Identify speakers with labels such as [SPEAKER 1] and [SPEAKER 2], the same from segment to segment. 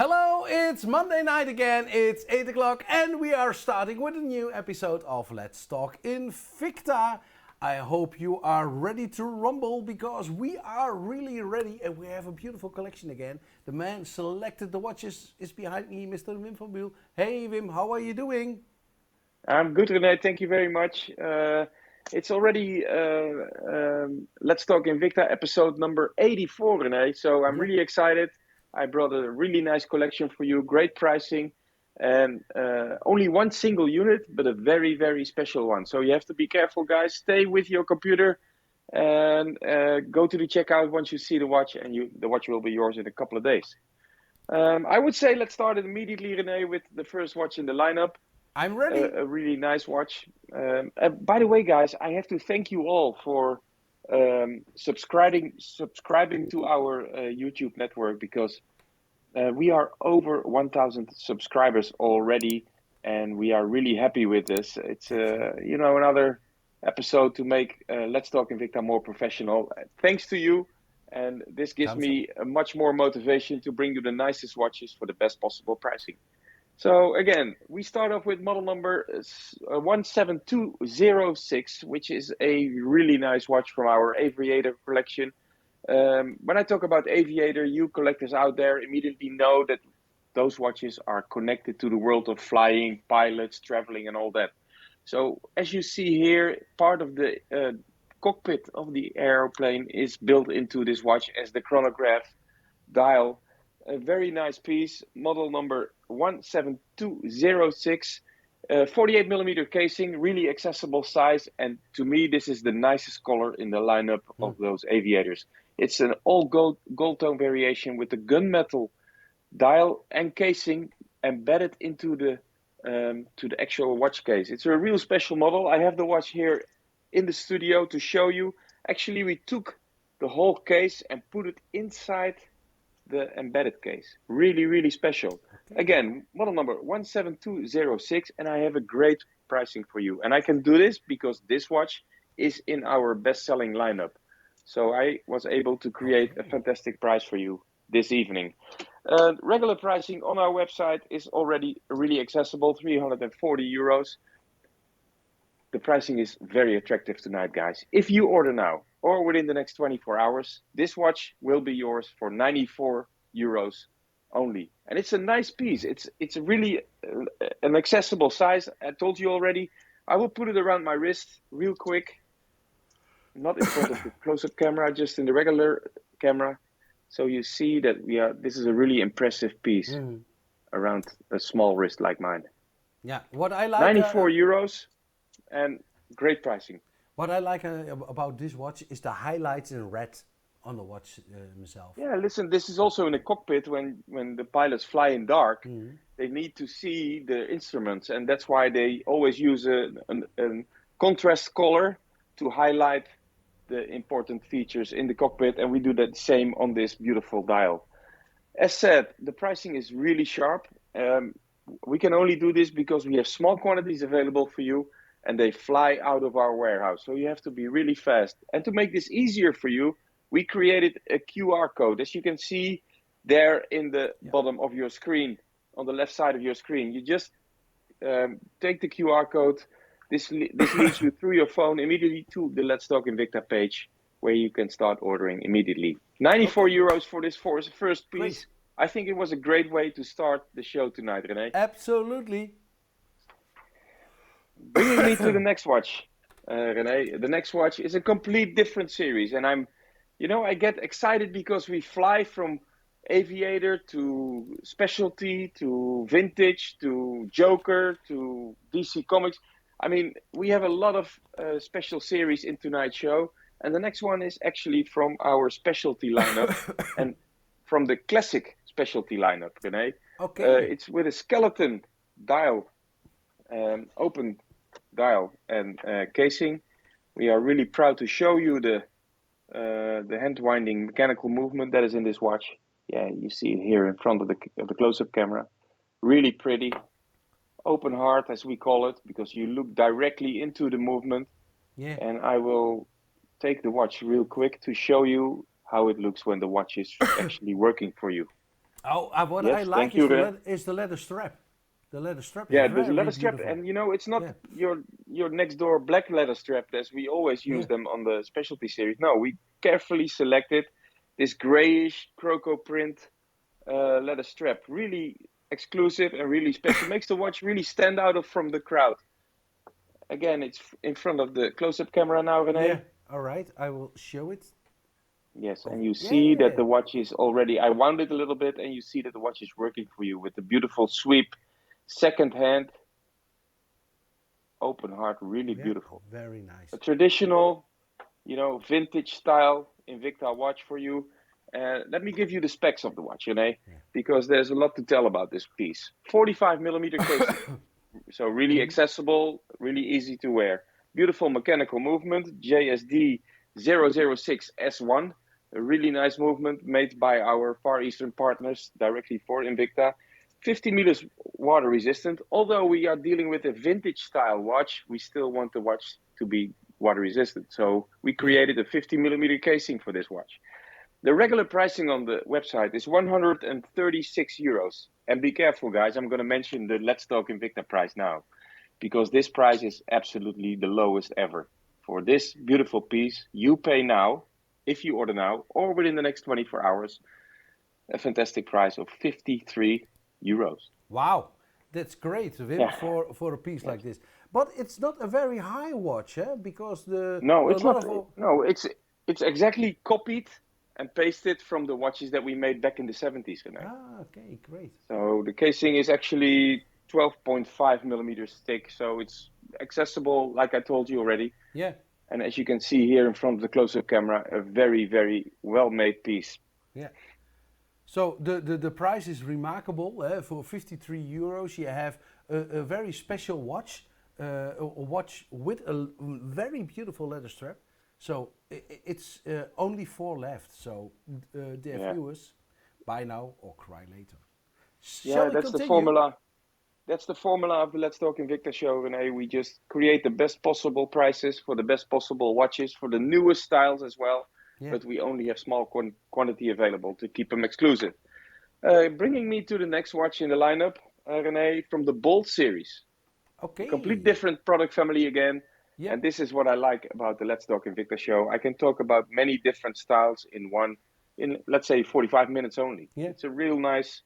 [SPEAKER 1] Hello, it's Monday night again, it's 8 o'clock and we are starting with a new episode of Let's Talk Invicta. I hope you are ready to rumble because we are really ready and we have a beautiful collection again. The man selected the watches is behind me, Mr. Wim van Buel. Hey Wim, how are you doing?
[SPEAKER 2] I'm good, René. Thank you very much. It's already Let's Talk Invicta episode number 84, René. So I'm really excited. I brought a really nice collection for you, great pricing, and only one single unit, but a very, very special one. So you have to be careful, guys. Stay with your computer and go to the checkout once you see the watch, and the watch will be yours in a couple of days. I would say let's start it immediately, René, with the first watch in the lineup.
[SPEAKER 1] I'm ready.
[SPEAKER 2] A really nice watch. By the way, guys, I have to thank you all for subscribing to our YouTube network because we are over 1,000 subscribers already, and we are really happy with this. It's another episode to make Let's Talk Invicta more professional. Thanks to you, and this gives me much more motivation to bring you the nicest watches for the best possible pricing. So again, we start off with model number 17206, which is a really nice watch from our Aviator collection. When I talk about Aviator, you collectors out there immediately know that those watches are connected to the world of flying, pilots, traveling, and all that. So as you see here, part of the cockpit of the airplane is built into this watch as the chronograph dial. A very nice piece, model number 17206, 48 millimeter casing, really accessible size, and to me this is the nicest color in the lineup of those Aviators. It's an all gold tone variation with the gunmetal dial and casing embedded into the actual watch case. It's a real special model. I have the watch here in the studio to show you. Actually, we took the whole case and put it inside the embedded case. Really, really special. Okay. Again, model number 17206, and I have a great pricing for you. And I can do this because this watch is in our best-selling lineup. So I was able to create a fantastic price for you this evening. Regular pricing on our website is already really accessible, 340 euros. The pricing is very attractive tonight, guys. If you order now or within the next 24 hours, this watch will be yours for 94 euros only. And it's a nice piece. It's really an accessible size. I told you already. I will put it around my wrist real quick. Not in front of the close-up camera, just in the regular camera. So you see that this is a really impressive piece around a small wrist like mine.
[SPEAKER 1] Yeah, what I like
[SPEAKER 2] 94 euros. And great pricing.
[SPEAKER 1] What I like about this watch is the highlights in red on the watch itself.
[SPEAKER 2] Yeah, listen, this is also in the cockpit when the pilots fly in dark. They need to see the instruments, and that's why they always use a contrast color to highlight the important features in the cockpit, and we do that same on this beautiful dial. As said, the pricing is really sharp. We can only do this because we have small quantities available for you, and they fly out of our warehouse. So you have to be really fast. And to make this easier for you, we created a QR code. As you can see there in the bottom of your screen, on the left side of your screen, you just take the QR code. This leads you through your phone immediately to the Let's Talk Invicta page, where you can start ordering immediately. 94 euros for this first piece. Great. I think it was a great way to start the show tonight, René.
[SPEAKER 1] Absolutely.
[SPEAKER 2] Bringing me to the next watch, René. The next watch is a complete different series, and I get excited because we fly from Aviator to specialty to vintage to Joker to DC Comics. I mean, we have a lot of special series in tonight's show, and the next one is actually from our specialty lineup and from the classic specialty lineup, René.
[SPEAKER 1] Okay.
[SPEAKER 2] It's with a skeleton dial, open dial and casing. We are really proud to show you the hand-winding mechanical movement that is in this watch. Yeah, you see it here in front of the close-up camera. Really pretty. Open heart, as we call it, because you look directly into the movement. Yeah. And I will take the watch real quick to show you how it looks when the watch is actually working for you.
[SPEAKER 1] Oh, what I
[SPEAKER 2] Yes,
[SPEAKER 1] like
[SPEAKER 2] thank you, Ren.
[SPEAKER 1] is the leather strap. The leather strap is
[SPEAKER 2] Yeah, the
[SPEAKER 1] very
[SPEAKER 2] leather strap,
[SPEAKER 1] beautiful.
[SPEAKER 2] and you know, it's not
[SPEAKER 1] Yeah,
[SPEAKER 2] your next door black leather strap as we always use
[SPEAKER 1] yeah,
[SPEAKER 2] them on the specialty series. No, we carefully selected this grayish croco print leather strap. Really exclusive and really special. Makes the watch really stand out from the crowd. Again, it's in front of the close-up camera now,
[SPEAKER 1] yeah.
[SPEAKER 2] Renee.
[SPEAKER 1] All right, I will show it.
[SPEAKER 2] Yes,
[SPEAKER 1] Oh,
[SPEAKER 2] and you see that
[SPEAKER 1] yeah,
[SPEAKER 2] the watch is already. I wound it a little bit, and you see that the watch is working for you with the beautiful sweep, second hand, open heart, really
[SPEAKER 1] yeah.
[SPEAKER 2] beautiful.
[SPEAKER 1] Very
[SPEAKER 2] A
[SPEAKER 1] nice.
[SPEAKER 2] traditional, you know, vintage style Invicta watch for you. Let me give you the specs of the watch, Renee,
[SPEAKER 1] Yeah.
[SPEAKER 2] because there's a lot to tell about this piece. 45 millimeter casing, so really
[SPEAKER 1] Mhm.
[SPEAKER 2] accessible, really easy to wear. Beautiful mechanical movement, JSD 006S1, a really nice movement made by our Far Eastern partners directly for Invicta. 50 meters water resistant. Although we are dealing with a vintage style watch, we still want the watch to be water resistant. So we
[SPEAKER 1] Yeah.
[SPEAKER 2] created a 50 millimeter casing for this watch. The regular pricing on the website is 136 euros. And be careful, guys, I'm going to mention the Let's Talk Invicta price now, because this price is absolutely the lowest ever. For this beautiful piece, you pay now, if you order now, or within the next 24 hours, a fantastic price of 53 euros.
[SPEAKER 1] Wow, that's great, Wim,
[SPEAKER 2] Yeah,
[SPEAKER 1] for a piece
[SPEAKER 2] yes.
[SPEAKER 1] like this. But it's not a very high watch, eh? Because
[SPEAKER 2] No,
[SPEAKER 1] a
[SPEAKER 2] it's
[SPEAKER 1] lot
[SPEAKER 2] not.
[SPEAKER 1] of
[SPEAKER 2] No, it's exactly copied and pasted from the watches that we made back in the 70s, René.
[SPEAKER 1] okay, great.
[SPEAKER 2] So the casing is actually 12.5 millimeters thick, so it's accessible, like I told you already.
[SPEAKER 1] Yeah,
[SPEAKER 2] And as you can see here in front of the close-up camera, a very, very well-made piece.
[SPEAKER 1] yeah. So the price is remarkable. For 53 euros, you have a very special watch, a watch with a very beautiful leather strap. So it's only four left. So dear
[SPEAKER 2] Yeah,
[SPEAKER 1] viewers, buy now or cry later.
[SPEAKER 2] yeah,
[SPEAKER 1] Shall we
[SPEAKER 2] that's the
[SPEAKER 1] continue?
[SPEAKER 2] formula. That's the formula of the Let's Talk Invicta show, Renee. We just create the best possible prices for the best possible watches for the newest styles as well.
[SPEAKER 1] Yeah.
[SPEAKER 2] But we only have small quantity available to keep them exclusive. Bringing me to the next watch in the lineup, Renee, from the Bolt series. A complete
[SPEAKER 1] Okay.
[SPEAKER 2] different product family again.
[SPEAKER 1] Yeah.
[SPEAKER 2] And this is what I like about the Let's Talk Invicta show. I can talk about many different styles in let's say 45 minutes only.
[SPEAKER 1] Yeah.
[SPEAKER 2] It's a real nice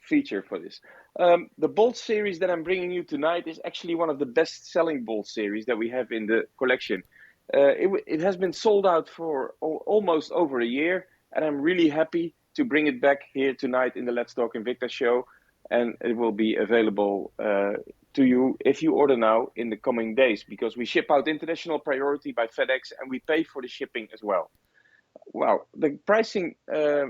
[SPEAKER 2] feature for this. The Bolt series that I'm bringing you tonight is actually one of the best-selling Bolt series that we have in the collection. It has been sold out for almost over a year, and I'm really happy to bring it back here tonight in the Let's Talk Invicta show, and it will be available to you if you order now in the coming days, because we ship out international priority by FedEx, and we pay for the shipping as well. Wow, the pricing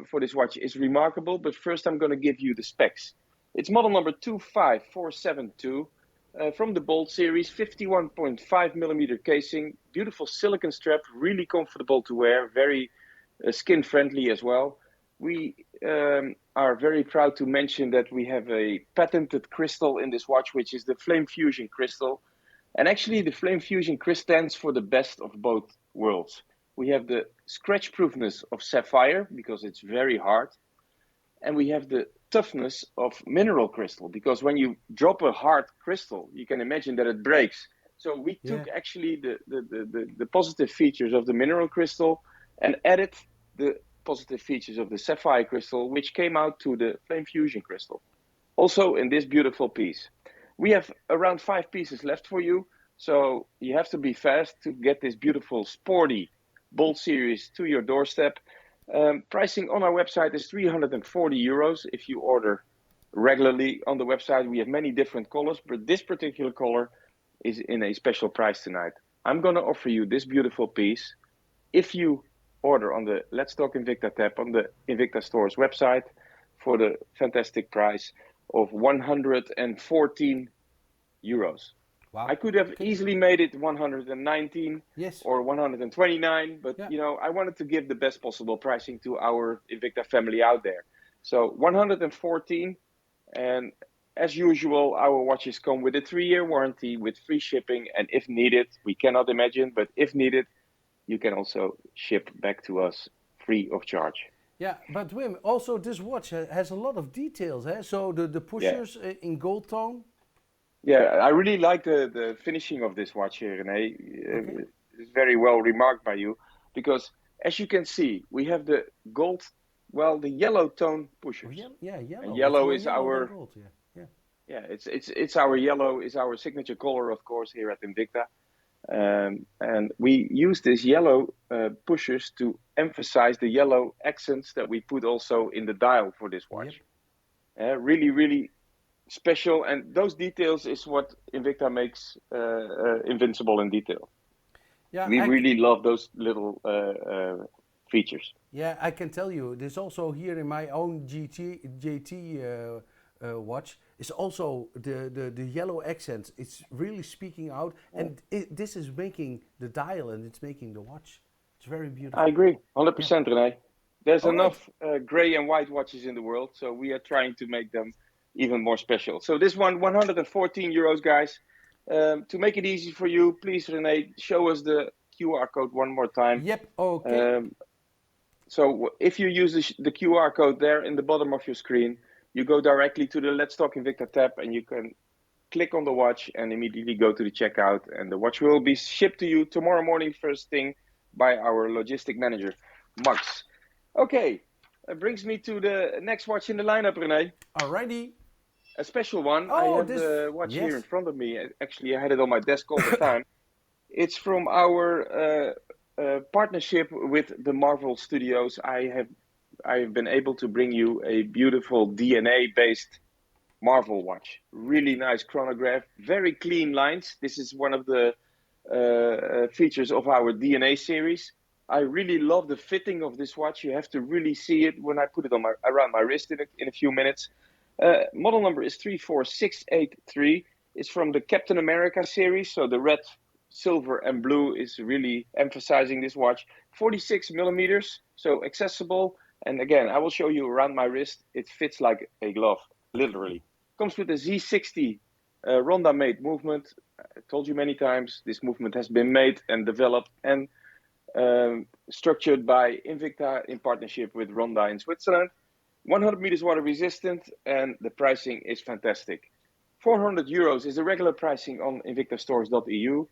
[SPEAKER 2] for this watch is remarkable, but first I'm going to give you the specs. It's model number 25472 from the Bolt series, 51.5 millimeter casing, beautiful silicon strap, really comfortable to wear, very skin friendly as well. We are very proud to mention that we have a patented crystal in this watch, which is the Flame Fusion crystal. And actually, the Flame Fusion crystal stands for the best of both worlds. We have the scratch proofness of sapphire because it's very hard, and we have the toughness of mineral crystal because when you drop a hard crystal, you can imagine that it breaks. So we
[SPEAKER 1] Yeah.
[SPEAKER 2] took actually the positive features of the mineral crystal and added the positive features of the sapphire crystal, which came out to the Flame Fusion crystal. Also in this beautiful piece. We have around 5 pieces left for you, so you have to be fast to get this beautiful sporty Bolt series to your doorstep. Pricing on our website is 340 euros if you order regularly on the website. We have many different colors, but this particular color is in a special price tonight. I'm going to offer you this beautiful piece if you order on the Let's Talk Invicta tab on the Invicta Store's website for the fantastic price of 114 euros. I
[SPEAKER 1] Wow.
[SPEAKER 2] could have
[SPEAKER 1] Okay.
[SPEAKER 2] easily made it 119
[SPEAKER 1] Yes.
[SPEAKER 2] or 129, but
[SPEAKER 1] Yeah.
[SPEAKER 2] you know, I wanted to give the best possible pricing to our Invicta family out there. So 114, and as usual, our watches come with a 3-year warranty with free shipping, and if needed, we cannot imagine, but if needed, you can also ship back to us free of charge.
[SPEAKER 1] Yeah, but Wim, also this watch has a lot of details, eh? So the
[SPEAKER 2] Yeah.
[SPEAKER 1] pushers in gold tone.
[SPEAKER 2] Yeah, I really like the finishing of this watch here, René.
[SPEAKER 1] Okay.
[SPEAKER 2] It's very well remarked by you, because as you can see, we have the gold, well, the yellow tone
[SPEAKER 1] Oh,
[SPEAKER 2] pushers,
[SPEAKER 1] yeah, yeah,
[SPEAKER 2] and
[SPEAKER 1] yellow. It's
[SPEAKER 2] yellow
[SPEAKER 1] more
[SPEAKER 2] is
[SPEAKER 1] yellow than
[SPEAKER 2] our,
[SPEAKER 1] gold. Yeah, yeah.
[SPEAKER 2] yeah, it's our yellow is our signature color, of course, here at Invicta. And we use this yellow pushers to emphasize the yellow accents that we put also in the dial for this
[SPEAKER 1] Yep.
[SPEAKER 2] watch. Really, really special, and those details is what Invicta makes invincible in detail.
[SPEAKER 1] Yeah,
[SPEAKER 2] We really love those little features.
[SPEAKER 1] yeah, I can tell you. There's also here in my own JT watch. It's also the yellow accents. It's really speaking out, and this is making the dial and it's making the watch. It's very
[SPEAKER 2] I
[SPEAKER 1] beautiful.
[SPEAKER 2] agree,
[SPEAKER 1] Yeah.
[SPEAKER 2] 100%, René. There's
[SPEAKER 1] All right.
[SPEAKER 2] enough gray and white watches in the world, so we are trying to make them even more special. So this one, 114 euros, guys. To make it easy for you, please, René, show us the QR code one more time.
[SPEAKER 1] Yep. Okay.
[SPEAKER 2] Um, So if you use the QR code there in the bottom of your screen, you go directly to the Let's Talk Invicta tab, and you can click on the watch and immediately go to the checkout, and the watch will be shipped to you tomorrow morning first thing by our logistic manager, Max. Okay, that brings me to the next watch in the lineup, René.
[SPEAKER 1] Alrighty.
[SPEAKER 2] A special one. I
[SPEAKER 1] Oh,
[SPEAKER 2] have
[SPEAKER 1] this.
[SPEAKER 2] the watch here in
[SPEAKER 1] Yes.
[SPEAKER 2] front of me. Actually, I had it on my desk all the time. It's from our partnership with the Marvel Studios. I have been able to bring you a beautiful DNA-based Marvel watch. Really nice chronograph, very clean lines. This is one of the features of our DNA series. I really love the fitting of this watch. You have to really see it when I put it on around my wrist in a few minutes. Model number is 34683. It's from the Captain America series, so the red, silver, and blue is really emphasizing this watch. 46 millimeters, so accessible. And again, I will show you around my wrist. It fits like a glove, literally.
[SPEAKER 1] Okay.
[SPEAKER 2] Comes with a Z60 Ronda made movement. I told you many times, this movement has been made and developed and structured by Invicta in partnership with Ronda in Switzerland. 100 meters water resistant, and the pricing is fantastic. 400 euros is the regular pricing on invictastores.eu.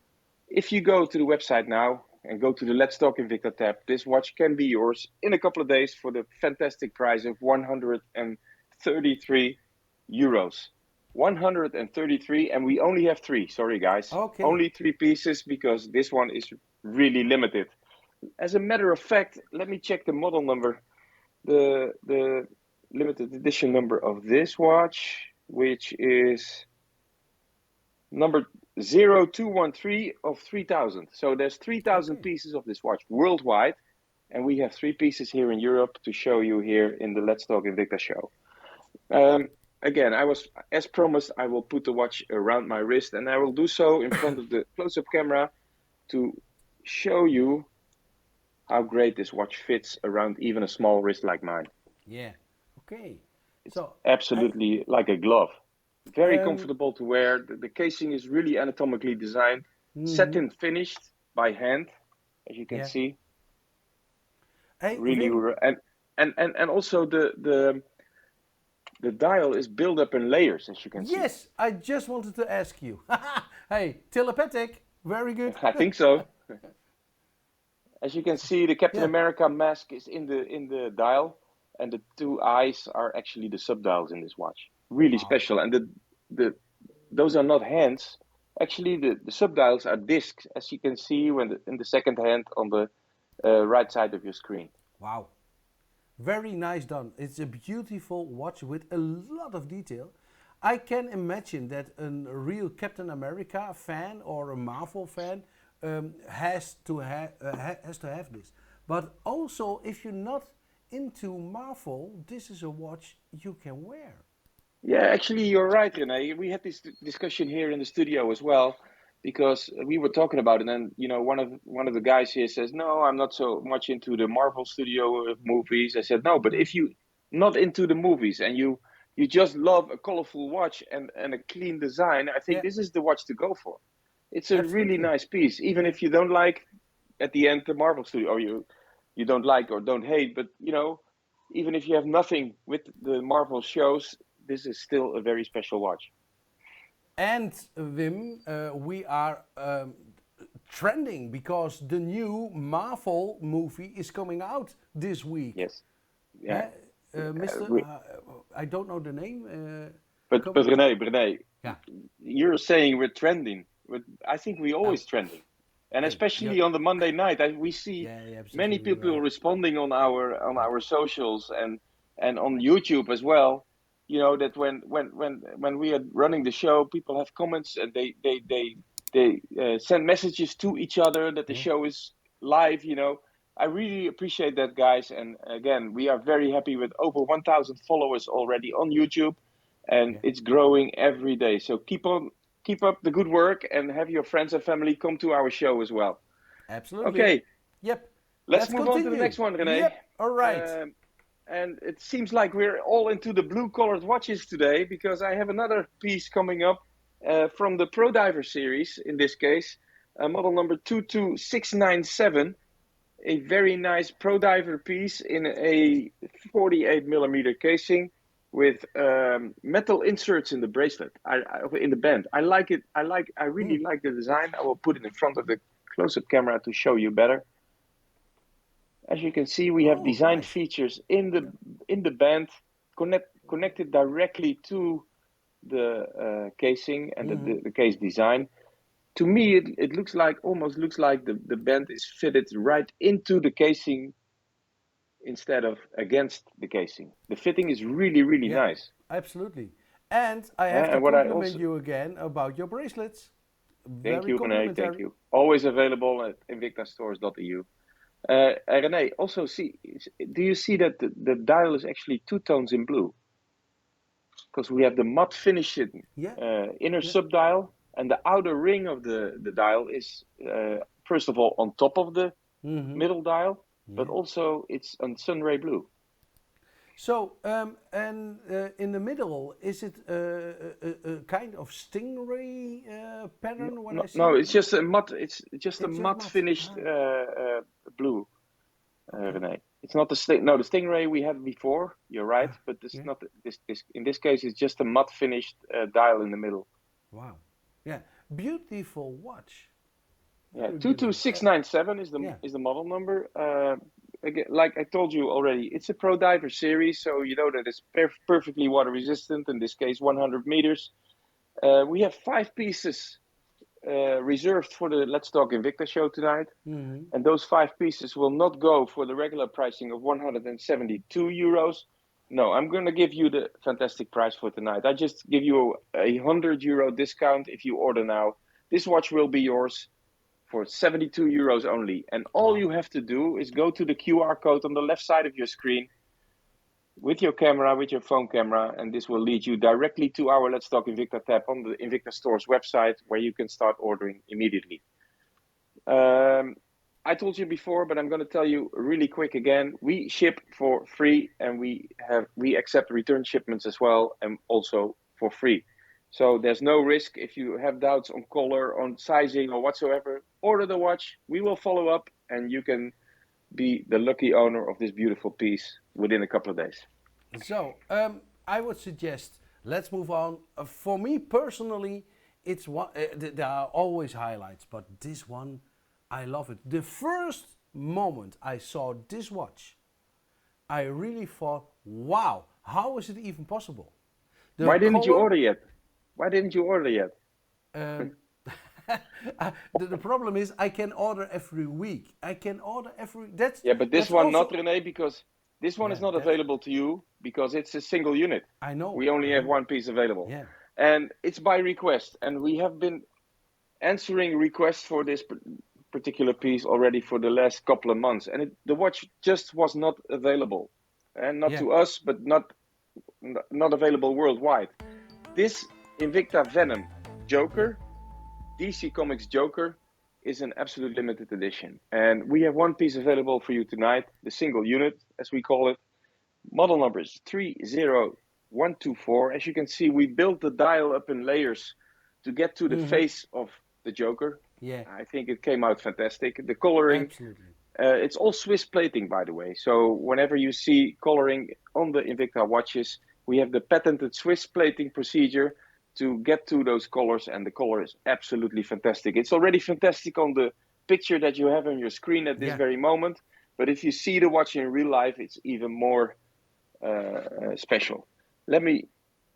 [SPEAKER 2] If you go to the website now and go to the Let's Talk Invicta tab, this watch can be yours in a couple of days for the fantastic price of 133 euros. 133, and we only have three. Sorry, guys.
[SPEAKER 1] Okay.
[SPEAKER 2] Only three pieces because this one is really limited. As a matter of fact, let me check the model number. The limited edition number of this watch, which is number 0213 of 3000. So there's 3000
[SPEAKER 1] Okay.
[SPEAKER 2] pieces of this watch worldwide, and we have three pieces here in Europe to show you here in the Let's Talk Invicta show. Again, as promised, I will put the watch around my wrist, and I will do so in front of the close-up camera to show you how great this watch fits around even a small wrist like mine.
[SPEAKER 1] Yeah. Okay.
[SPEAKER 2] It's
[SPEAKER 1] So I
[SPEAKER 2] absolutely like a glove. Very
[SPEAKER 1] um.
[SPEAKER 2] comfortable to wear. The casing is really anatomically designed,
[SPEAKER 1] Mhm.
[SPEAKER 2] satin finished by hand, as you can
[SPEAKER 1] Yeah.
[SPEAKER 2] see.
[SPEAKER 1] Hey,
[SPEAKER 2] Really,
[SPEAKER 1] Wim.
[SPEAKER 2] and also the dial is built up in layers, as you can see.
[SPEAKER 1] Yes, I just wanted to ask you. Hey, telepathic. Very good.
[SPEAKER 2] I think so. As you can see, the Captain
[SPEAKER 1] Yeah.
[SPEAKER 2] America mask is in the dial, and the two eyes are actually the subdials in this watch. Really
[SPEAKER 1] Wow.
[SPEAKER 2] special, and the those are not hands. Actually, the subdials are discs, as you can see when in the second hand on the right side of your screen.
[SPEAKER 1] Wow. Very nice done. It's a beautiful watch with a lot of detail. I can imagine that a real Captain America fan or a Marvel fan has to have this. But also, if you're not into Marvel, this is a watch you can wear.
[SPEAKER 2] Yeah, actually, you're right, Renee. We had this discussion here in the studio as well, because we were talking about it, and one of the guys here says, "No, I'm not so much into the Marvel Studio movies." I said, "No, but
[SPEAKER 1] Mm.
[SPEAKER 2] if you not into the movies and you just love a colorful watch and a clean design, I think
[SPEAKER 1] Yeah,
[SPEAKER 2] this is the watch to go for. It's a really
[SPEAKER 1] absolutely.
[SPEAKER 2] nice piece, even
[SPEAKER 1] Yeah.
[SPEAKER 2] if you don't like at the end the Marvel Studio, or you don't like or don't hate, but even if you have nothing with the Marvel shows, this is still a very special watch.
[SPEAKER 1] And Wim, we are trending because the new Marvel movie is coming out this week.
[SPEAKER 2] Yes. Yeah.
[SPEAKER 1] Mr. I don't know the name.
[SPEAKER 2] But René,
[SPEAKER 1] yeah.
[SPEAKER 2] You're saying we're trending. But I think we're always trending. And especially on the Monday night, we see many people responding on our socials and on YouTube as well. You know that when we are running the show, people have comments and they send messages to each other that the show is live. You know, I really appreciate that, guys. And again, we are very happy with over 1,000 followers already on YouTube, and it's growing every day. So keep up the good work and have your friends and family come to our show as well.
[SPEAKER 1] Absolutely.
[SPEAKER 2] Okay.
[SPEAKER 1] Yep.
[SPEAKER 2] Let's move on to the next one, René.
[SPEAKER 1] Yep. All right.
[SPEAKER 2] And it seems like we're all into the blue-colored watches today because I have another piece coming up from the Pro Diver series, in this case, model number 22697, a very nice Pro Diver piece in a 48mm casing with metal inserts in the bracelet, in the band. I like it. I really like the design. I will put it in front of the close-up camera to show you better. As you can see, we have design features in the band connected directly to the casing and the case design. To me, it almost looks like the band is fitted right into the casing instead of against the casing. The fitting is really, really nice.
[SPEAKER 1] Absolutely. And I have to compliment you again about your bracelets.
[SPEAKER 2] Thank you, René. Thank you. Always available at invictastores.eu. René, also do you see that the dial is actually 2 tones in blue? Because we have the matte finish inner subdial, and the outer ring of the dial is first of all on top of the middle dial, but also it's on sunray blue.
[SPEAKER 1] So, and in the middle, is it a kind of stingray pattern?
[SPEAKER 2] No, it's just a matte. It's just a matte finished blue, René. It's not the stingray we had before. You're right, but this not this. In this case, it's just a matte finished dial in the middle.
[SPEAKER 1] Wow, yeah, beautiful watch.
[SPEAKER 2] Yeah, 22697 is the model number. Again, like I told you already, it's a Pro Diver series, so you know that it's perfectly water resistant. In this case, 100 meters. We have 5 pieces reserved for the Let's Talk Invicta show tonight, and those 5 pieces will not go for the regular pricing of 172 euros. No, I'm going to give you the fantastic price for tonight. I just give you a €100 discount if you order now. This watch will be yours for 72 euros only. And all you have to do is go to the QR code on the left side of your screen with your camera, with your phone camera, and this will lead you directly to our Let's Talk Invicta tab on the Invicta Stores website, where you can start ordering immediately. I told you before, but I'm going to tell you really quick again. We ship for free, and we accept return shipments as well, and also for free. So there's no risk if you have doubts on color, on sizing, or whatsoever. Order the watch. We will follow up, and you can be the lucky owner of this beautiful piece within a couple of days.
[SPEAKER 1] So I would suggest let's move on. For me personally, it's one. There are always highlights, but this one, I love it. The first moment I saw this watch, I really thought, "Wow, how is it even possible?"
[SPEAKER 2] Why didn't you order yet? Why didn't you order yet?
[SPEAKER 1] The problem is I can order every week. I can order every.
[SPEAKER 2] But this one also, not, René, because this one is not available to you because it's a single unit.
[SPEAKER 1] I know.
[SPEAKER 2] We only have one piece available.
[SPEAKER 1] Yeah.
[SPEAKER 2] And it's by request. And we have been answering requests for this particular piece already for the last couple of months. And the watch just was not available. And not to us, but not available worldwide. This Invicta Venom Joker, DC Comics Joker, is an absolute limited edition. And we have one piece available for you tonight, the single unit, as we call it. Model number is 30124. As you can see, we built the dial up in layers to get to the face of the Joker.
[SPEAKER 1] Yeah.
[SPEAKER 2] I think it came out fantastic. The coloring It's all Swiss plating, by the way. So whenever you see coloring on the Invicta watches, we have the patented Swiss plating procedure to get to those colors, and the color is absolutely fantastic. It's already fantastic on the picture that you have on your screen at this very moment, but if you see the watch in real life, it's even more special. Let me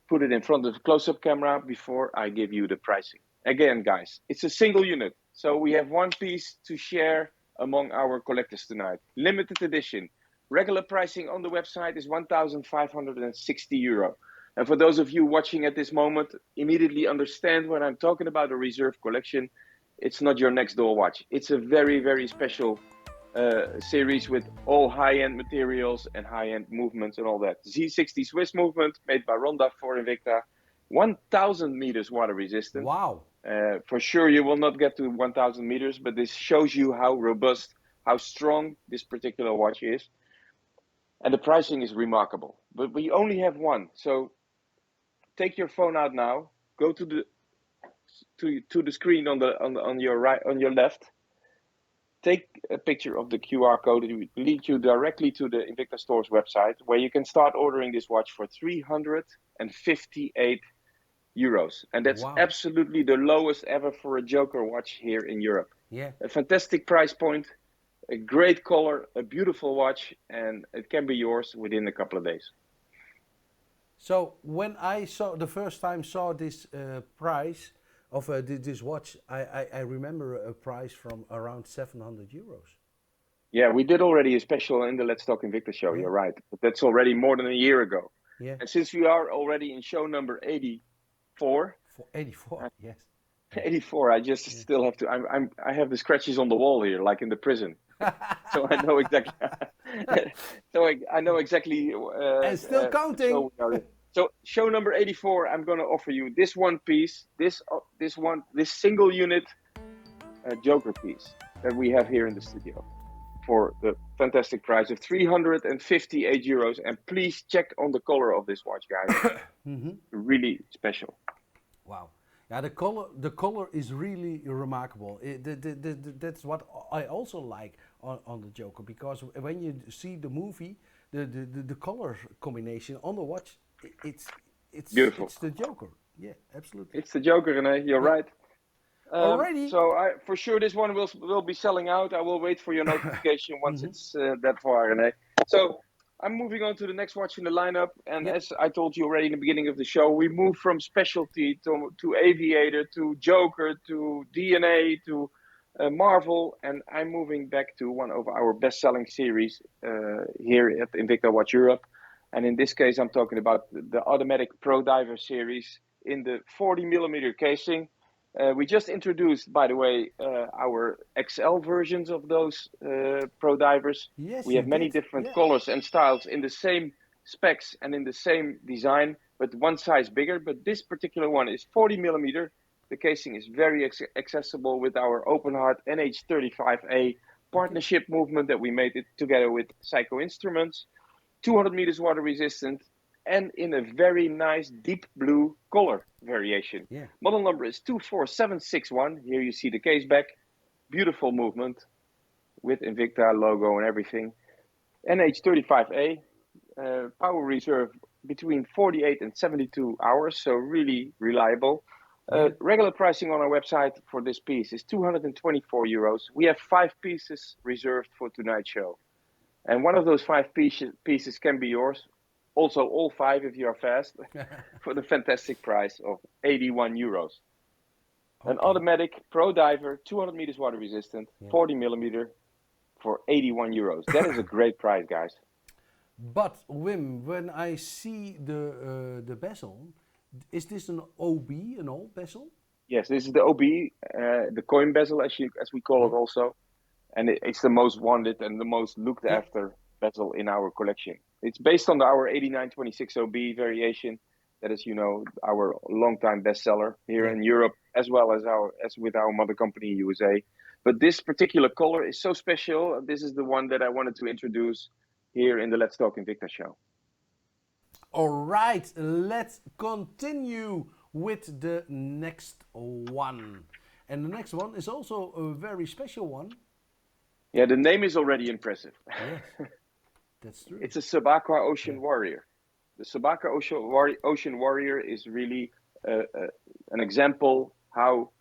[SPEAKER 2] put it in front of the close-up camera before I give you the pricing. Again, guys, it's a single unit, so we have one piece to share among our collectors tonight. Limited edition. Regular pricing on the website is 1,560 euro. And for those of you watching at this moment, immediately understand when I'm talking about a reserve collection, it's not your next door watch. It's a very, very special series with all high-end materials and high-end movements and all that. Z60 Swiss movement made by Ronda for Invicta, 1,000 meters water resistant.
[SPEAKER 1] Wow.
[SPEAKER 2] For sure you will not get to 1,000 meters, but this shows you how robust, how strong this particular watch is. And the pricing is remarkable, but we only have one. So take your phone out now, go to the screen on your right, on your left. Take a picture of the QR code. It will lead you directly to the Invicta Store's website, where you can start ordering this watch for 358 euros. And that's absolutely the lowest ever for a Joker watch here in Europe.
[SPEAKER 1] Yeah.
[SPEAKER 2] A fantastic price point, a great color, a beautiful watch, and it can be yours within a couple of days.
[SPEAKER 1] So when I saw the first time this price of this watch, I remember a price from around 700 euros.
[SPEAKER 2] Yeah, we did already a special in the Let's Talk Invicta show, you're right. But that's already more than a year ago.
[SPEAKER 1] Yeah.
[SPEAKER 2] And since we are already in show number 84.
[SPEAKER 1] 84, yes.
[SPEAKER 2] 84, I just still have to, I have the scratches on the wall here, like in the prison. So I know exactly, I know exactly.
[SPEAKER 1] And still counting.
[SPEAKER 2] So show number 84, I'm going to offer you this one piece, this single unit Joker piece that we have here in the studio for the fantastic price of 358 euros. And please check on the color of this watch, guys. Really special.
[SPEAKER 1] Wow. Yeah, the color is really remarkable. That's what I also like on the Joker, because when you see the movie, the color combination on the watch, it's
[SPEAKER 2] beautiful.
[SPEAKER 1] It's the Joker. Yeah, absolutely.
[SPEAKER 2] It's the Joker, René. You're right.
[SPEAKER 1] Already.
[SPEAKER 2] So for sure this one will be selling out. I will wait for your notification once it's that far, René. So I'm moving on to the next watch in the lineup, and as I told you already in the beginning of the show, we move from specialty to Aviator to Joker to DNA to Marvel, and I'm moving back to one of our best-selling series here at Invicta Watch Europe. And in this case, I'm talking about the Automatic Pro Diver series in the 40mm casing. We just introduced, by the way, our XL versions of those Pro Divers.
[SPEAKER 1] Yes,
[SPEAKER 2] we have many different colors and styles in the same specs and in the same design, but one size bigger. But this particular one is 40mm. The casing is very accessible with our open heart NH35A partnership movement that we made it together with Psycho Instruments. 200 meters water resistant, and in a very nice deep blue color variation.
[SPEAKER 1] Yeah.
[SPEAKER 2] Model number is 24761. Here you see the case back. Beautiful movement with Invicta logo and everything. NH35A, power reserve between 48 and 72 hours, so really reliable. Regular pricing on our website for this piece is 224 euros. We have 5 pieces reserved for tonight's show. And one of those 5 pieces can be yours. Also, all 5 if you are fast, for the fantastic price of 81 euros. Okay. An automatic Pro Diver, 200 meters water resistant, 40mm for 81 euros. That is a great price, guys.
[SPEAKER 1] But Wim, when I see the bezel, is this an OB, an old bezel?
[SPEAKER 2] Yes, this is the OB, the coin bezel as we call it also. And it's the most wanted and the most looked after bezel in our collection. It's based on our 8926 OB variation. That is, our long-time bestseller here in Europe, as well as with our mother company USA. But this particular color is so special. This is the one that I wanted to introduce here in the Let's Talk Invicta show.
[SPEAKER 1] All right, let's continue with the next one. And the next one is also a very special one.
[SPEAKER 2] Yeah, the name is already impressive.
[SPEAKER 1] Yes, that's true.
[SPEAKER 2] It's a Sabaka Ocean Warrior. The Sabaka Ocean Warrior is really an example how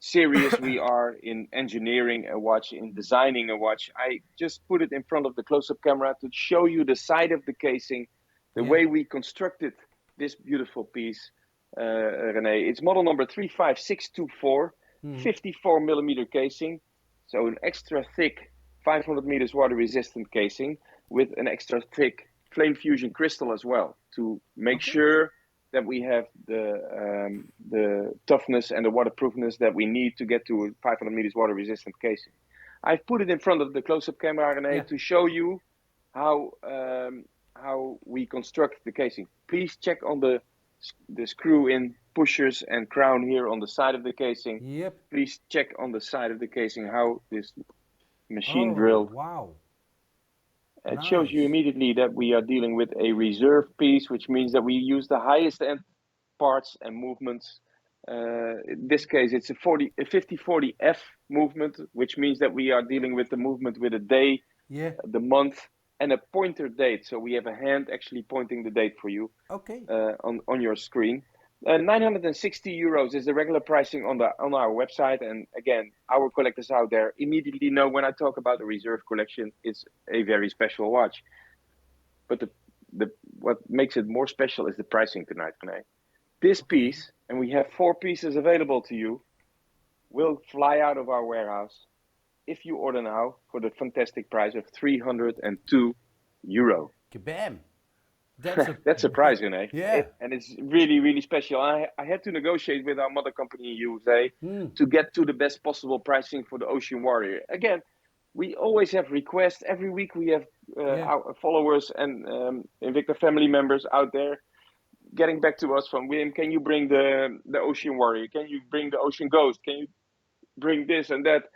[SPEAKER 2] serious we are in engineering a watch, in designing a watch. I just put it in front of the close-up camera to show you the side of the casing, the way we constructed this beautiful piece, Rene. It's model number 35624, 54 millimeter casing, so an extra thick 500 meters water resistant casing with an extra thick flame fusion crystal as well to make sure that we have the toughness and the waterproofness that we need to get to a 500 meters water resistant casing. I've put it in front of the close-up camera, Rene, to show you how we construct the casing. Please check on the screw-in pushers and crown here on the side of the casing.
[SPEAKER 1] Yep.
[SPEAKER 2] Please check on the side of the casing how this machine drilled.
[SPEAKER 1] Wow.
[SPEAKER 2] It shows you immediately that we are dealing with a reserve piece, which means that we use the highest end parts and movements. In this case, it's a 50-40F movement, which means that we are dealing with the movement with a day, the month, and a pointer date. So we have a hand actually pointing the date for you on your screen. 960 euros is the regular pricing on our website. And again, our collectors out there immediately know when I talk about the reserve collection, it's a very special watch. But what makes it more special is the pricing tonight, René. This piece, and we have 4 pieces available to you, will fly out of our warehouse if you order now for the fantastic price of 302 euro.
[SPEAKER 1] Kabam!
[SPEAKER 2] That's a price, René.
[SPEAKER 1] Yeah.
[SPEAKER 2] And it's really, really special. I had to negotiate with our mother company in USA to get to the best possible pricing for the Ocean Warrior. Again, we always have requests. Every week we have our followers and Invicta family members out there getting back to us from, William, can you bring the Ocean Warrior? Can you bring the Ocean Ghost? Can you bring this and that?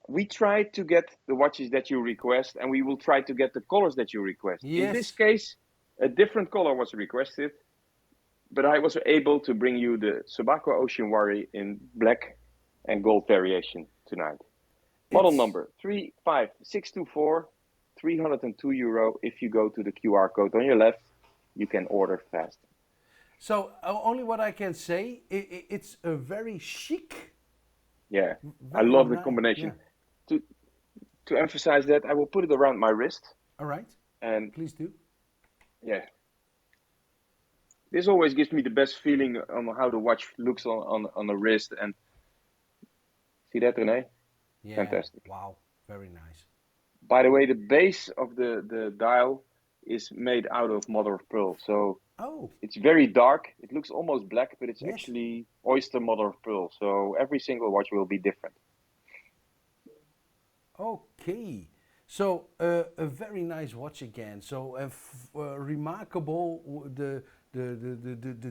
[SPEAKER 2] We try to get the watches that you request, and we will try to get the colors that you request.
[SPEAKER 1] Yes.
[SPEAKER 2] In this case, a different color was requested, but I was able to bring you the Sabaka Ocean Warrior in black and gold variation tonight. Model number 35624, 302 euro. If you go to the QR code on your left, you can order fast.
[SPEAKER 1] So only what I can say, it's a very chic.
[SPEAKER 2] Yeah, I love the combination. Yeah. To emphasize that, I will put it around my wrist.
[SPEAKER 1] All right.
[SPEAKER 2] And
[SPEAKER 1] please do.
[SPEAKER 2] Yeah. This always gives me the best feeling on how the watch looks on the wrist. And see that, René?
[SPEAKER 1] Yeah.
[SPEAKER 2] Fantastic.
[SPEAKER 1] Wow. Very nice.
[SPEAKER 2] By the way, the base of the dial is made out of mother of pearl. So it's very dark. It looks almost black, but it's actually oyster mother of pearl. So every single watch will be different.
[SPEAKER 1] Okay. So a very nice watch again. So remarkable the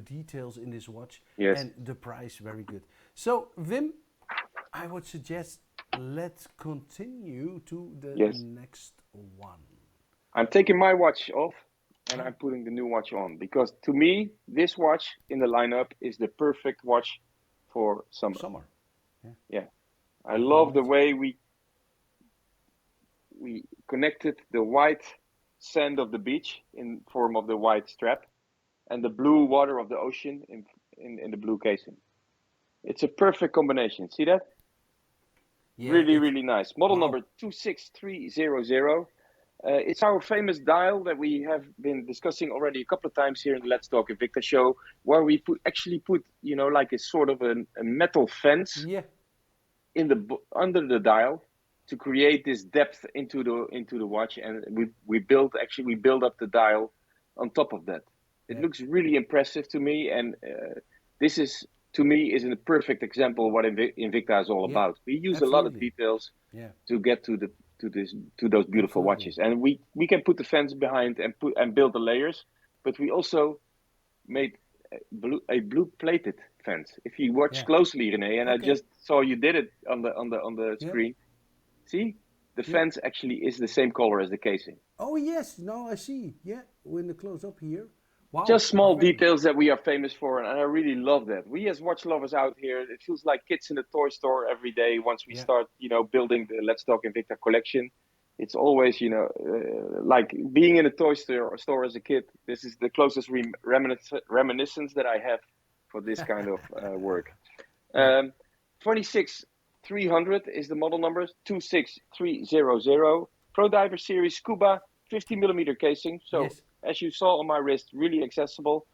[SPEAKER 1] details in this watch.
[SPEAKER 2] Yes.
[SPEAKER 1] And the price very good. So Wim, I would suggest let's continue to the next one.
[SPEAKER 2] I'm taking my watch off and I'm putting the new watch on because to me this watch in the lineup is the perfect watch for summer. Yeah. I love the way we connected the white sand of the beach in form of the white strap and the blue water of the ocean in the blue casing. It's a perfect combination. See that? Yeah, really, really nice. Model number 26300. It's our famous dial that we have been discussing already a couple of times here in the Let's Talk Invicta show, where we put like a sort of a metal fence under the dial to create this depth into the watch, and we build up the dial on top of that. It looks really impressive to me, and this is to me is a perfect example of what Invicta is all about. We use a lot of details to get to those beautiful watches, and we can put the fence behind and build the layers, but we also made a blue plated fence. If you watch closely, René, and I just saw you did it on the screen. See, the fence actually is the same color as the casing.
[SPEAKER 1] Oh yes, now I see. Yeah, in the close up here, Wow,
[SPEAKER 2] Just small
[SPEAKER 1] very.
[SPEAKER 2] details that we are famous for, and I really love that. We as watch lovers out here, it feels like kids in a toy store every day. Once we
[SPEAKER 1] Yeah.
[SPEAKER 2] start, building the Let's Talk Invicta collection, it's always, like being in a toy store as a kid. This is the closest reminiscence that I have for this kind of work.
[SPEAKER 1] Yeah.
[SPEAKER 2] 26300 is the model number, 26300. Pro Diver Series Scuba, 50mm casing. So,
[SPEAKER 1] Yes.
[SPEAKER 2] as you saw on my wrist, really accessible.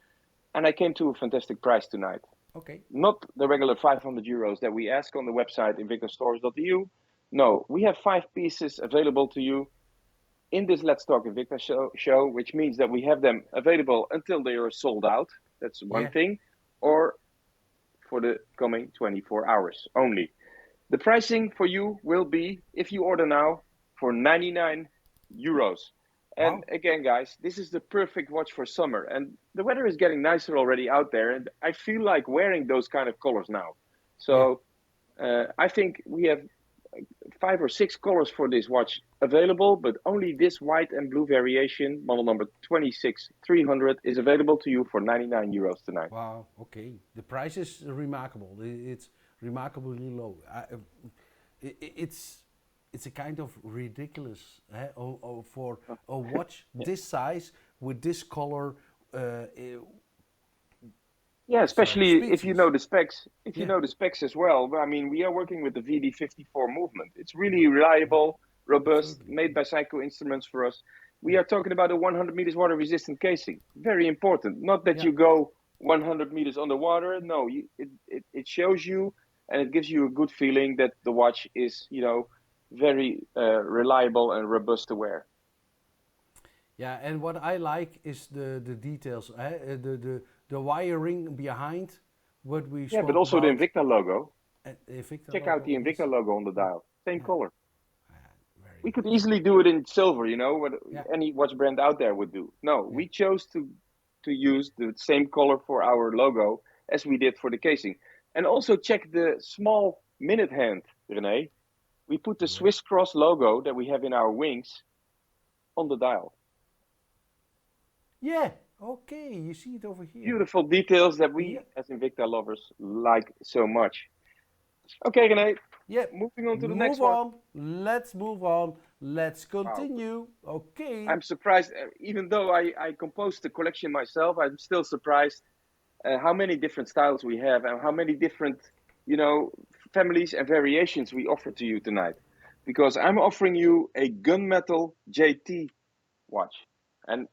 [SPEAKER 2] And I came to a fantastic price tonight.
[SPEAKER 1] Okay.
[SPEAKER 2] Not the regular €500 that we ask on the website invictastores.eu. No, we have 5 pieces available to you in this Let's Talk Invicta show, which means that we have them available until they are sold out. That's one
[SPEAKER 1] Yeah.
[SPEAKER 2] thing. Or for the coming 24 hours only. The pricing for you will be, if you order now, for €99. And
[SPEAKER 1] Wow.
[SPEAKER 2] again, guys, this is the perfect watch for summer. And the weather is getting nicer already out there. And I feel like wearing those kind of colors now. So I think we have 5 or 6 colors for this watch available, but only this white and blue variation, model number 26300, is available to you for €99 tonight.
[SPEAKER 1] Wow. Okay. The price is remarkable. It's remarkably low. It's a kind of ridiculous for a watch this size with this color.
[SPEAKER 2] Yeah, especially if you
[SPEAKER 1] Speechless.
[SPEAKER 2] know the specs. If you
[SPEAKER 1] Yeah.
[SPEAKER 2] know the specs as well. I mean, we are working with the VD54 movement. It's really reliable, robust,
[SPEAKER 1] Absolutely.
[SPEAKER 2] made by Psycho Instruments for us. We are talking about a 100 meters water resistant casing. Very important. Not that
[SPEAKER 1] Yeah.
[SPEAKER 2] you go 100 meters underwater. No, it shows you and it gives you a good feeling that the watch is, very reliable and robust to wear.
[SPEAKER 1] Yeah, and what I like is the details, the wiring behind what we
[SPEAKER 2] Yeah, but
[SPEAKER 1] spoke
[SPEAKER 2] also the
[SPEAKER 1] about.
[SPEAKER 2] Invicta logo.
[SPEAKER 1] Victor
[SPEAKER 2] Check out
[SPEAKER 1] logo,
[SPEAKER 2] the
[SPEAKER 1] yes.
[SPEAKER 2] Invicta logo on the
[SPEAKER 1] Yeah,
[SPEAKER 2] dial. Same
[SPEAKER 1] yeah,
[SPEAKER 2] color.
[SPEAKER 1] very
[SPEAKER 2] We could
[SPEAKER 1] nice.
[SPEAKER 2] easily do it in silver, what
[SPEAKER 1] Yeah,
[SPEAKER 2] any watch brand out there would do. No,
[SPEAKER 1] yeah,
[SPEAKER 2] we chose to use the same color for our logo as we did for the casing. And also check the small minute hand, René. We put the
[SPEAKER 1] yeah.
[SPEAKER 2] Swiss Cross logo that we have in our wings on the dial.
[SPEAKER 1] Yeah, okay, you see it over here.
[SPEAKER 2] Beautiful details that
[SPEAKER 1] Yeah,
[SPEAKER 2] we as Invicta lovers like so much. Okay, René,
[SPEAKER 1] yeah.
[SPEAKER 2] moving on to the next
[SPEAKER 1] Move
[SPEAKER 2] one.
[SPEAKER 1] on. Let's move on. Let's
[SPEAKER 2] Wow.
[SPEAKER 1] continue. Okay.
[SPEAKER 2] I'm surprised, even though I composed the collection myself, I'm still surprised how many different styles we have and how many different, families and variations we offer to you tonight. Because I'm offering you a gunmetal JT watch. And,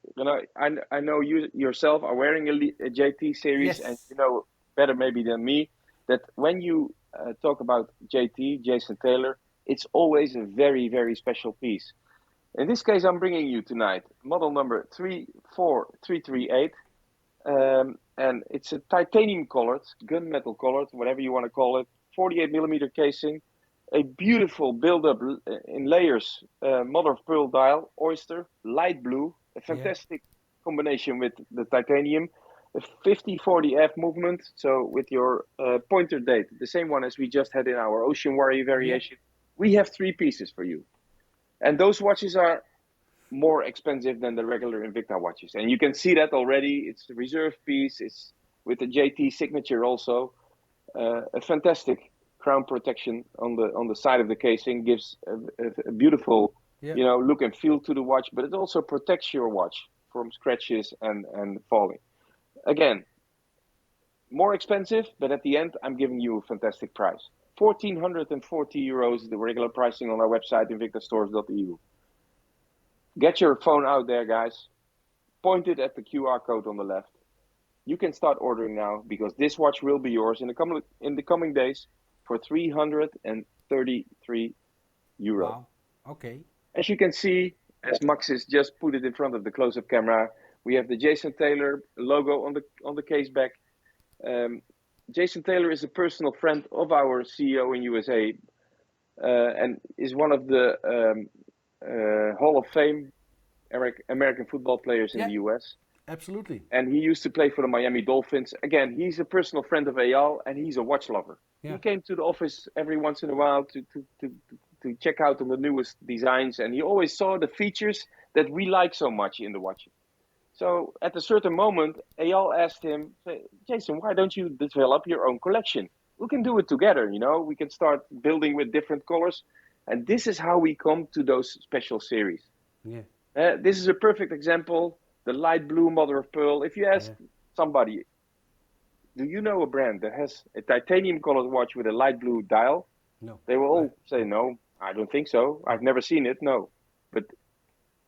[SPEAKER 2] I know you yourself are wearing a JT series, and
[SPEAKER 1] Yes.
[SPEAKER 2] you know better maybe than me that when you talk about JT, Jason Taylor, it's always a very, very special piece. In this case, I'm bringing you tonight model number 34338. And it's a titanium colored, gunmetal colored, whatever you want to call it, 48mm casing, a beautiful build-up in layers, mother of pearl dial, oyster, light blue, a
[SPEAKER 1] Yeah.
[SPEAKER 2] fantastic combination with the titanium, a 50-40F movement, so with your pointer date, the same one as we just had in our Ocean Warrior
[SPEAKER 1] Yeah.
[SPEAKER 2] variation. We have 3 pieces for you. And those watches are more expensive than the regular Invicta watches. And you can see that already. It's a reserve piece. It's with the JT signature also. A fantastic crown protection on the side of the casing gives a beautiful,
[SPEAKER 1] Yeah.
[SPEAKER 2] look and feel to the watch. But it also protects your watch from scratches and falling. Again, more expensive, but at the end, I'm giving you a fantastic price. €1,440, the regular pricing on our website, invictastores.eu. Get your phone out there, guys. Point it at the QR code on the left. You can start ordering now because this watch will be yours in the coming days for €333.
[SPEAKER 1] Wow. Okay.
[SPEAKER 2] As you can see, as Max has just put it in front of the close-up camera, we have the Jason Taylor logo on the case back. Jason Taylor is a personal friend of our CEO in USA and is one of the Hall of Fame American football players in
[SPEAKER 1] Yeah.
[SPEAKER 2] the US.
[SPEAKER 1] Absolutely.
[SPEAKER 2] And he used to play for the Miami Dolphins. Again, he's a personal friend of Eyal, and he's a watch lover.
[SPEAKER 1] Yeah.
[SPEAKER 2] He came to the office every once in a while to check out on the newest designs, and he always saw the features that we like so much in the watches. So at a certain moment, Eyal asked him, Jason, why don't you develop your own collection? We can do it together, we can start building with different colors. And this is how we come to those special series.
[SPEAKER 1] Yeah.
[SPEAKER 2] This is a perfect example, the light blue mother of pearl. If you ask somebody, do you know a brand that has a titanium colored watch with a light blue dial?
[SPEAKER 1] No.
[SPEAKER 2] They will all say, no, I don't think so. I've never seen it. No. But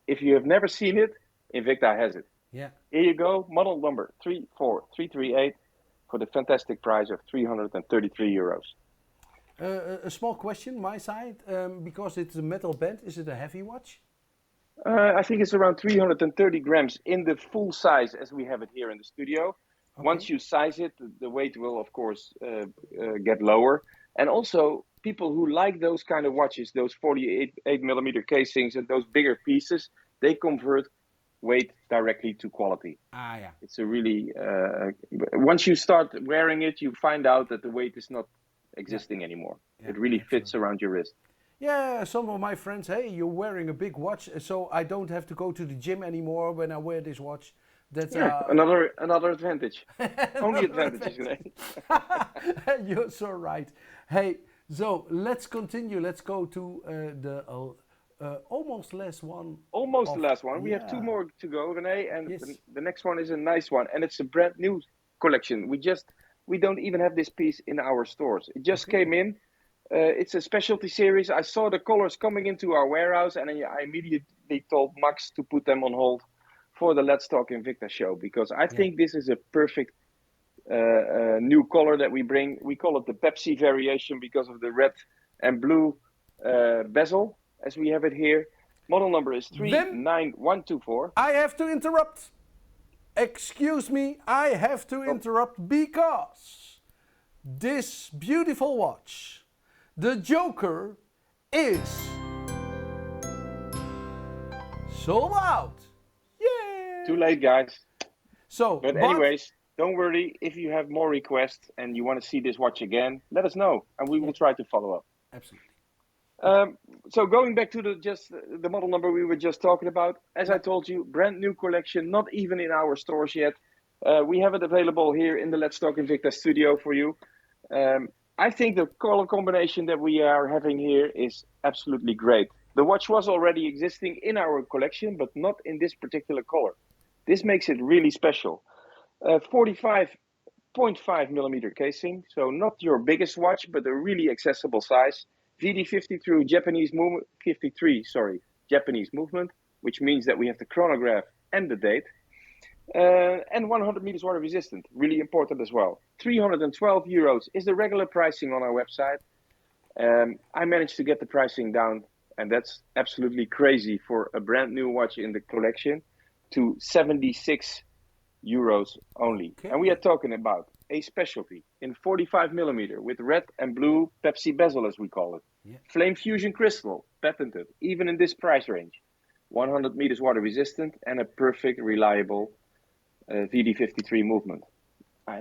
[SPEAKER 2] if you have never seen it, Invicta has it.
[SPEAKER 1] Yeah.
[SPEAKER 2] Here you go, model number 34338 for the fantastic price of 333 euros.
[SPEAKER 1] A small question, my side, because it's a metal band, is it a heavy watch?
[SPEAKER 2] I think it's around 330 grams in the full size as we have it here in the studio. Okay. Once you size it, the weight will, of course, get lower. And also, people who like those kind of watches, those 48 millimeter casings and those bigger pieces, they convert weight directly to quality.
[SPEAKER 1] Yeah.
[SPEAKER 2] It's a really, once you start wearing it, you find out that the weight is not existing anymore. It really fits around your wrist.
[SPEAKER 1] Yeah, some of my friends, hey, you're wearing a big watch, so I don't have to go to the gym anymore when I wear this watch. That's
[SPEAKER 2] another advantage. Only advantages.
[SPEAKER 1] You're so right. Hey, so let's continue. Let's go to the almost last one.
[SPEAKER 2] Almost the last one. We have two more to go, René, and the next one is a nice one, and it's a brand new collection. We don't even have this piece in our stores. It just came in. It's a specialty series. I saw the colors coming into our warehouse, and I immediately told Max to put them on hold for the Let's Talk Invicta show, because I think this is a perfect new color that we bring. We call it the Pepsi variation because of the red and blue bezel, as we have it here. Model number is 39124.
[SPEAKER 1] I have to interrupt. Excuse me, I have to interrupt because this beautiful watch, the Joker, is sold out. Yay!
[SPEAKER 2] Too late, guys.
[SPEAKER 1] But
[SPEAKER 2] anyways, don't worry. If you have more requests and you want to see this watch again, let us know, and we will try to follow up.
[SPEAKER 1] Absolutely.
[SPEAKER 2] So going back to the model number we were just talking about, as I told you, brand new collection, not even in our stores yet. We have it available here in the Let's Talk Invicta studio for you. I think the color combination that we are having here is absolutely great. The watch was already existing in our collection, but not in this particular color. This makes it really special. 45.5 millimeter casing, so not your biggest watch, but a really accessible size. VD53 Japanese movement, which means that we have the chronograph and the date. And 100 meters water resistant, really important as well. 312 euros is the regular pricing on our website. I managed to get the pricing down, and that's absolutely crazy for a brand new watch in the collection, to 76 euros only. Okay. And we are talking about a specialty in 45 millimeter with red and blue Pepsi bezel, as we call it. Yeah. Flame fusion crystal, patented, even in this price range. 100 meters water resistant and a perfect, reliable VD53 movement.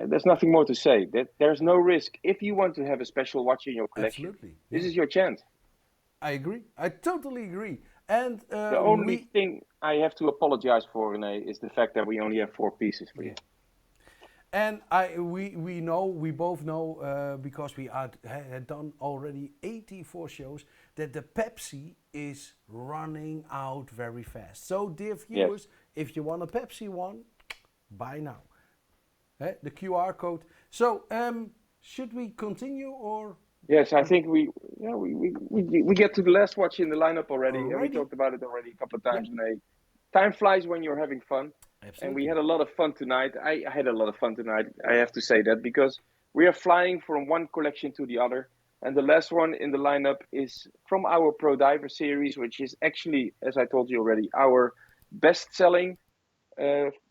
[SPEAKER 2] There's nothing more to say. There's no risk. If you want to have a special watch in your collection, this is your chance.
[SPEAKER 1] I agree. I totally agree. And
[SPEAKER 2] the only thing I have to apologize for, René, is the fact that we only have 4 pieces for you.
[SPEAKER 1] And we both know, because we had done already 84 shows, that the Pepsi is running out very fast. So, dear viewers, if you want a Pepsi one, buy now. The QR code. So, should we continue or?
[SPEAKER 2] Yes, I think we get to the last watch in the lineup already. And we talked about it already a couple of times. Yeah. Time flies when you're having fun. Absolutely. And we had a lot of fun tonight. I had a lot of fun tonight. I have to say that, because we are flying from one collection to the other. And the last one in the lineup is from our Pro Diver series, which is actually, as I told you already, our best-selling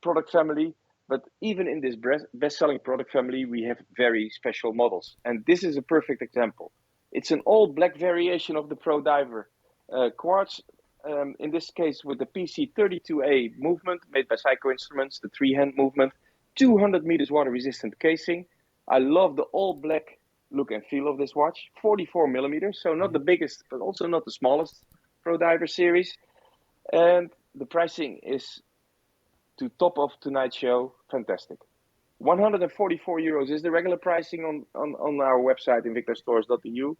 [SPEAKER 2] product family. But even in this best-selling product family, we have very special models. And this is a perfect example. It's an all-black variation of the Pro Diver quartz. In this case, with the PC32A movement made by Psycho Instruments, the 3-hand movement, 200 meters water-resistant casing. I love the all-black look and feel of this watch. 44 millimeters, so not the biggest, but also not the smallest Pro Diver series. And the pricing is to top of tonight's show, fantastic. 144 euros is the regular pricing on our website, invictastores.eu.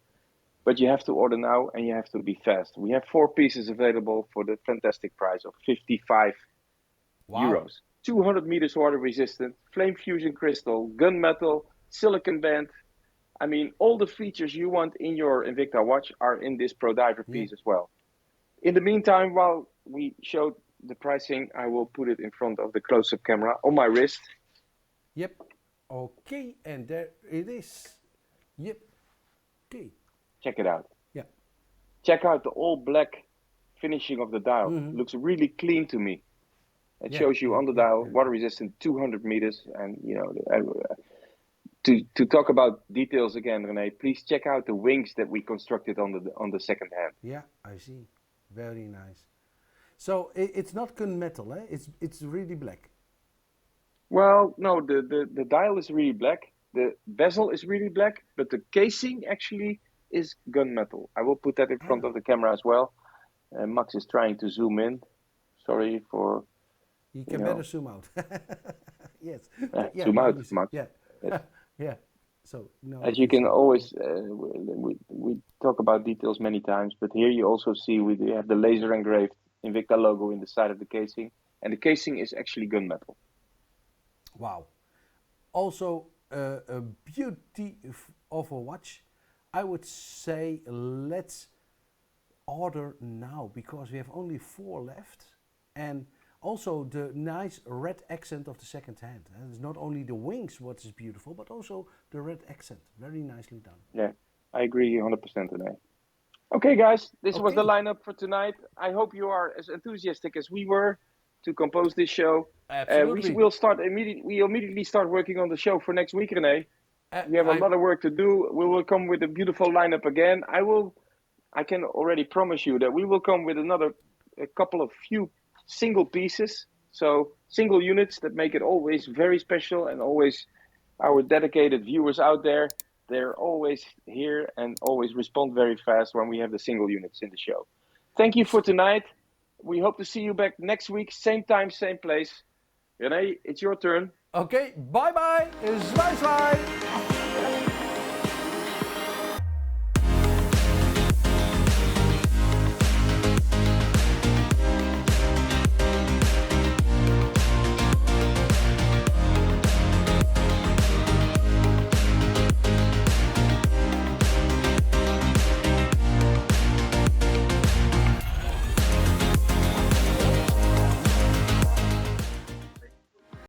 [SPEAKER 2] But you have to order now and you have to be fast. We have 4 pieces available for the fantastic price of 55 euros. 200 meters water resistant, flame fusion crystal, gunmetal, silicon band. I mean, all the features you want in your Invicta watch are in this ProDiver piece as well. In the meantime, while we showed the pricing, I will put it in front of the close-up camera on my wrist.
[SPEAKER 1] Yep. Okay, and there it is. Yep. Okay.
[SPEAKER 2] Check it out.
[SPEAKER 1] Yeah.
[SPEAKER 2] Check out the all black finishing of the dial. Looks really clean to me. It shows you on the dial, water resistant, 200 meters, and you know. To talk about details again, René, please check out the wings that we constructed on the second hand.
[SPEAKER 1] Yeah, I see. Very nice. So it's not gunmetal, eh? It's really black.
[SPEAKER 2] Well, no, the dial is really black. The bezel is really black, but the casing actually is gunmetal. I will put that in front of the camera as well. Max is trying to zoom in. Sorry for.
[SPEAKER 1] You can better zoom out. Yes.
[SPEAKER 2] Zoom out, Max.
[SPEAKER 1] Yeah.
[SPEAKER 2] Yes.
[SPEAKER 1] Yeah. So no.
[SPEAKER 2] As you can always, we talk about details many times, but here you also see we have the laser engraved Invicta logo in the side of the casing, and the casing is actually gunmetal.
[SPEAKER 1] Wow. Also a beauty of a watch. I would say let's order now because we have only 4 left, and also the nice red accent of the second hand. And it's not only the wings what is beautiful, but also the red accent. Very nicely done.
[SPEAKER 2] Yeah, I agree 100% today. Okay, guys, this was the lineup for tonight. I hope you are as enthusiastic as we were to compose this show.
[SPEAKER 1] Absolutely.
[SPEAKER 2] We immediately start working on the show for next week, René. We have a lot of work to do. We will come with a beautiful lineup again. I can already promise you that we will come with a couple of few single pieces. So single units that make it always very special, and always our dedicated viewers out there, they're always here and always respond very fast when we have the single units in the show. Thank you for tonight. We hope to see you back next week, same time, same place. René, it's your turn.
[SPEAKER 1] Okay, bye bye. Zwaai zwaai.